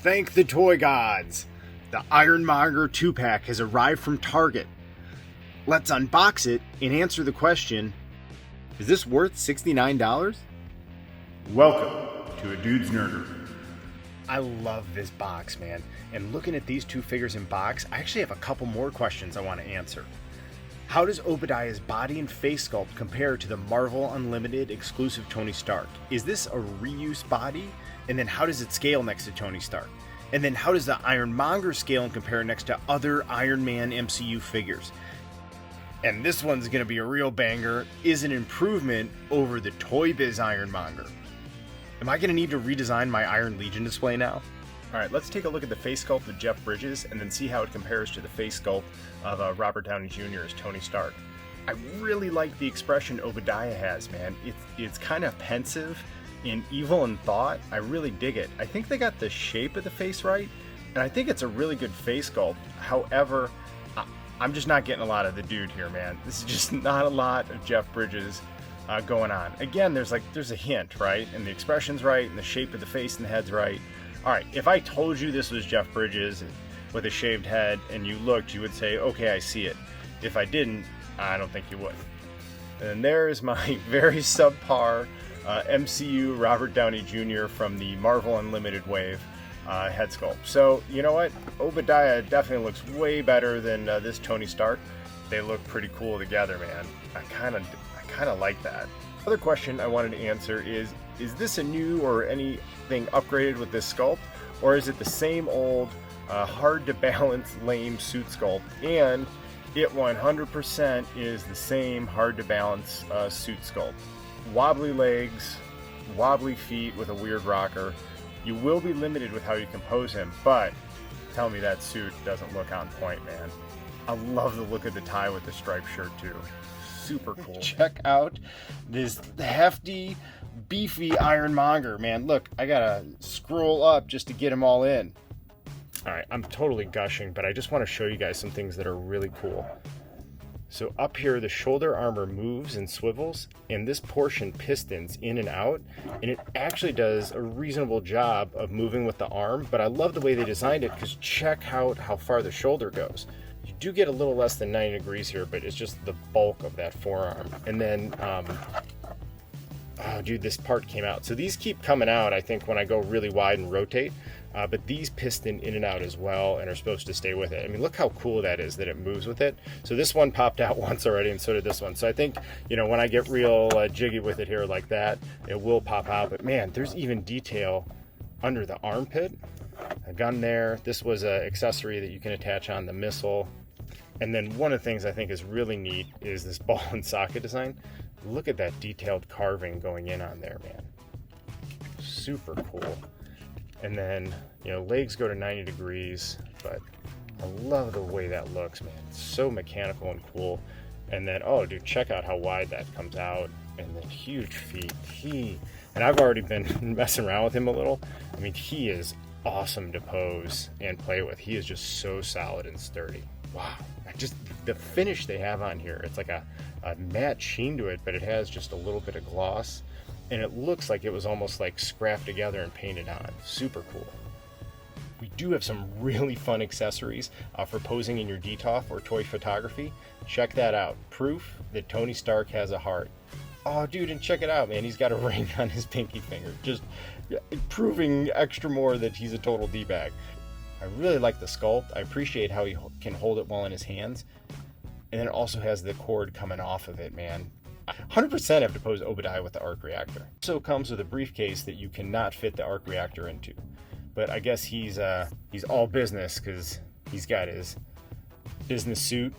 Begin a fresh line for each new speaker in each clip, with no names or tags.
Thank the toy gods! The Ironmonger 2-pack has arrived from Target. Let's unbox it and answer the question, is this worth $69?
Welcome to A Dude's Nerdery.
I love this box, man. And looking at these two figures in box, I actually have a couple more questions I want to answer. How does Obadiah's body and face sculpt compare to the Marvel Unlimited exclusive Tony Stark? Is this a reuse body? And then how does it scale next to Tony Stark? And then how does the Ironmonger scale and compare next to other Iron Man MCU figures? And this one's going to be a real banger, is an improvement over the Toy Biz Ironmonger. Am I going to need to redesign my Iron Legion display now? Alright, let's take a look at the face sculpt of Jeff Bridges and then see how it compares to the face sculpt of Robert Downey Jr. as Tony Stark. I really like the expression Obadiah has, man. It's kind of pensive and evil in thought. I really dig it. I think they got the shape of the face right, and I think it's a really good face sculpt. However, I'm just not getting a lot of the dude here, man. This is just not a lot of Jeff Bridges going on. Again, there's a hint, right? And the expression's right, and the shape of the face and the head's right. All right, if I told you this was Jeff Bridges with a shaved head and you looked, you would say, okay, I see it. If I didn't, I don't think you would. And there's my very subpar MCU Robert Downey Jr. from the Marvel Unlimited wave head sculpt. So, you know what? Obadiah definitely looks way better than this Tony Stark. They look pretty cool together, man. I kind of like that. Other question I wanted to answer is this a new or anything upgraded with this sculpt, or is it the same old hard to balance lame suit sculpt? And it 100% is the same hard to balance suit sculpt. Wobbly legs, wobbly feet with a weird rocker. You will be limited with how you compose him, but tell me that suit doesn't look on point, man. I love the look of the tie with the striped shirt too. Super cool. Check out this hefty, beefy Ironmonger, man. Look, I gotta scroll up just to get them all in. All right, I'm totally gushing, but I just want to show you guys some things that are really cool. So up here, the shoulder armor moves and swivels, and this portion pistons in and out, and it actually does a reasonable job of moving with the arm, but I love the way they designed it because check out how far the shoulder goes. You do get a little less than 90 degrees here, but it's just the bulk of that forearm. And then, oh dude, this part came out. So these keep coming out, I think, when I go really wide and rotate. But these piston in and out as well and are supposed to stay with it. I mean, look how cool that is that it moves with it. So this one popped out once already, and so did this one. So I think, you know, when I get real jiggy with it here like that, it will pop out. But man, there's even detail under the armpit. A gun there. This was an accessory that you can attach on the missile. And then one of the things I think is really neat is this ball and socket design. Look at that detailed carving going in on there, man. Super cool. And then, you know, legs go to 90 degrees, but I love the way that looks, man. It's so mechanical and cool. And then, oh, dude, check out how wide that comes out. And then huge feet. And I've already been messing around with him a little. I mean, he is awesome to pose and play with. He is just so solid and sturdy. Wow. Just the finish they have on here. It's like a matte sheen to it, but it has just a little bit of gloss. And it looks like it was almost like scrapped together and painted on. Super cool. We do have some really fun accessories for posing in your DTOF or toy photography. Check that out. Proof that Tony Stark has a heart. Oh, dude, and check it out, man. He's got a ring on his pinky finger. Just proving extra more that he's a total D-bag. I really like the sculpt. I appreciate how he can hold it well in his hands. And then it also has the cord coming off of it, man. 100% have to pose Obadiah with the arc reactor. Also comes with a briefcase that you cannot fit the arc reactor into. But I guess he's all business because he's got his business suit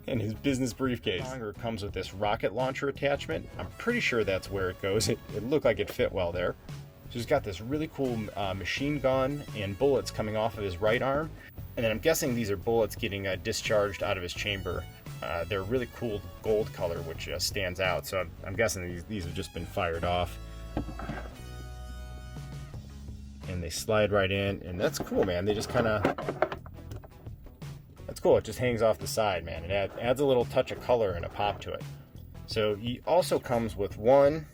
and his business briefcase. Monger comes with this rocket launcher attachment. I'm pretty sure that's where it goes. It looked like it fit well there. So he's got this really cool machine gun and bullets coming off of his right arm. And then I'm guessing these are bullets getting discharged out of his chamber. They're really cool gold color, which stands out. So I'm guessing these have just been fired off. And they slide right in. And that's cool, man. They just kind of... That's cool. It just hangs off the side, man. It adds a little touch of color and a pop to it. So he also comes with one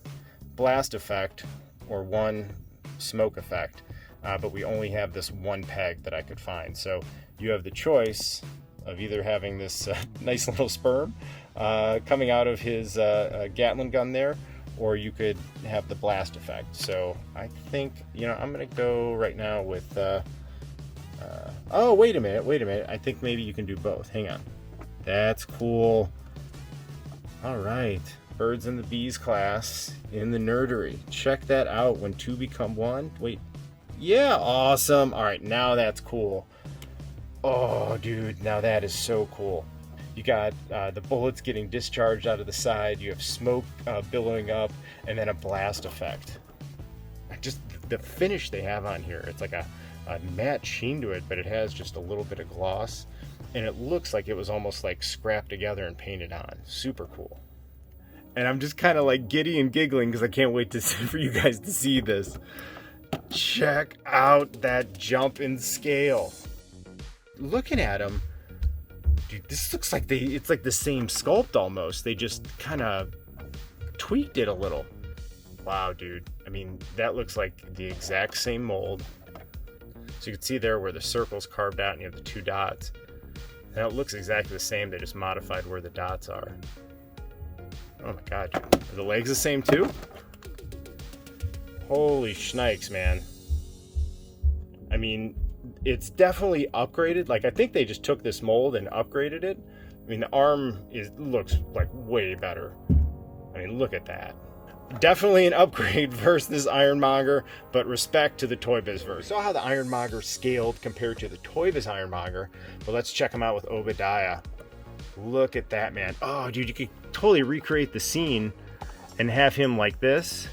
blast effect or one smoke effect. but we only have this one peg that I could find. So you have the choice of either having this nice little sperm coming out of his Gatling gun there, or you could have the blast effect. So I think, I'm going to go right now with... oh, wait a minute. I think maybe you can do both. Hang on. That's cool. All right. Birds and the Bees class in the Nerdery. Check that out. When two become one. Wait. Yeah, awesome. All right, now that's cool. Oh, dude, now that is so cool. You got the bullets getting discharged out of the side. You have smoke billowing up, and then a blast effect. Just the finish they have on here. It's like a matte sheen to it, but it has just a little bit of gloss, and it looks like it was almost like scrapped together and painted on. Super cool. And I'm just kind of like giddy and giggling because I can't wait for you guys to see this. Check out that jump in scale. Looking at him, dude, this looks like it's like the same sculpt almost. They just kind of tweaked it a little. Wow, dude. I mean, that looks like the exact same mold. So you can see there where the circle's carved out and you have the two dots. And it looks exactly the same. They just modified where the dots are. Oh my god, dude. Are the legs the same too? Holy shnikes, man. I mean, it's definitely upgraded. Like, I think they just took this mold and upgraded it. I mean, the arm looks like way better. I mean, look at that. Definitely an upgrade versus this Ironmonger, but respect to the Toy Biz version. Saw how the Ironmonger scaled compared to the Toy Biz Ironmonger, but let's check him out with Obadiah. Look at that, man. Oh, dude, you could totally recreate the scene and have him like this.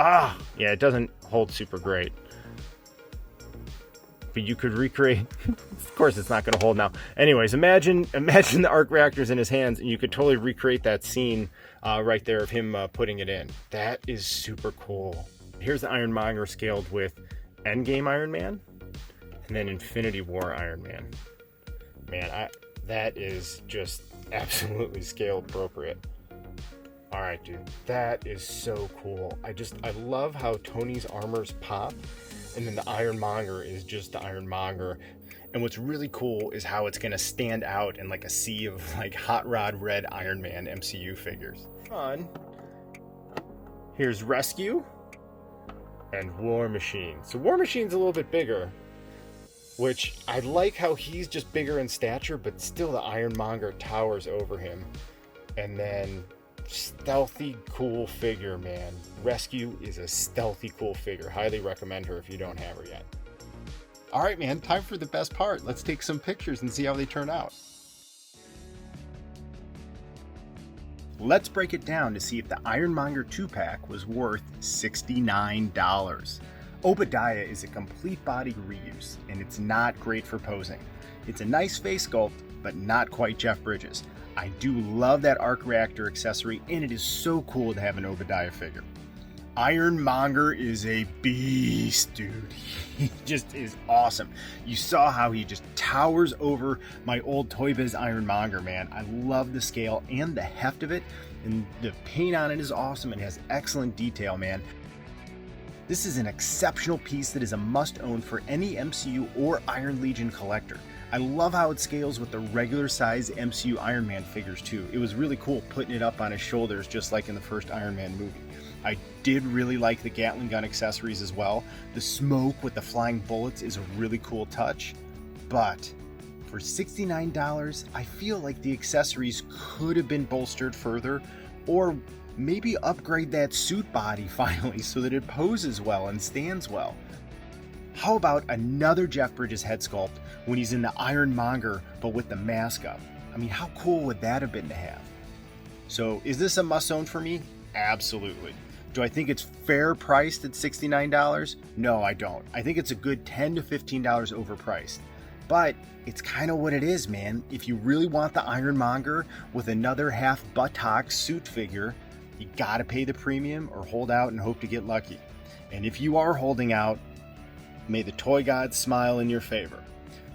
Ah, yeah, it doesn't hold super great. But you could recreate... Of course, it's not going to hold now. Anyways, imagine the arc reactors in his hands, and you could totally recreate that scene right there of him putting it in. That is super cool. Here's the Ironmonger scaled with Endgame Iron Man, and then Infinity War Iron Man. Man, that is just absolutely scale appropriate. All right, dude, that is so cool. I love how Tony's armors pop, and then the Ironmonger is just the Ironmonger. And what's really cool is how it's gonna stand out in like a sea of like Hot Rod Red Iron Man MCU figures. Fun. Here's Rescue and War Machine. So War Machine's a little bit bigger, which I like how he's just bigger in stature, but still the Ironmonger towers over him. And then stealthy, cool figure, man. Rescue is a stealthy, cool figure. Highly recommend her if you don't have her yet. All right, man, time for the best part. Let's take some pictures and see how they turn out. Let's break it down to see if the Ironmonger 2-pack was worth $69. Obadiah is a complete body reuse, and it's not great for posing. It's a nice face sculpt, but not quite Jeff Bridges. I do love that arc reactor accessory, and it is so cool to have an Obadiah figure. Ironmonger is a beast, dude. He just is awesome. You saw how he just towers over my old Toy Biz Ironmonger, man. I love the scale and the heft of it, and the paint on it is awesome and has excellent detail, man. This is an exceptional piece that is a must-own for any MCU or Iron Legion collector. I love how it scales with the regular size MCU Iron Man figures too. It was really cool putting it up on his shoulders just like in the first Iron Man movie. I did really like the Gatling gun accessories as well. The smoke with the flying bullets is a really cool touch. But for $69, I feel like the accessories could have been bolstered further, or maybe upgrade that suit body finally so that it poses well and stands well. How about another Jeff Bridges head sculpt when he's in the Ironmonger but with the mask up? I mean, how cool would that have been to have? So is this a must-own for me? Absolutely. Do I think it's fair priced at $69? No, I don't. I think it's a good $10 to $15 overpriced. But it's kind of what it is, man. If you really want the Ironmonger with another half buttock suit figure, you gotta pay the premium or hold out and hope to get lucky. And if you are holding out, may the toy gods smile in your favor.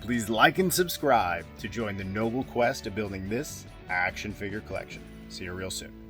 Please like and subscribe to join the noble quest of building this action figure collection. See you real soon.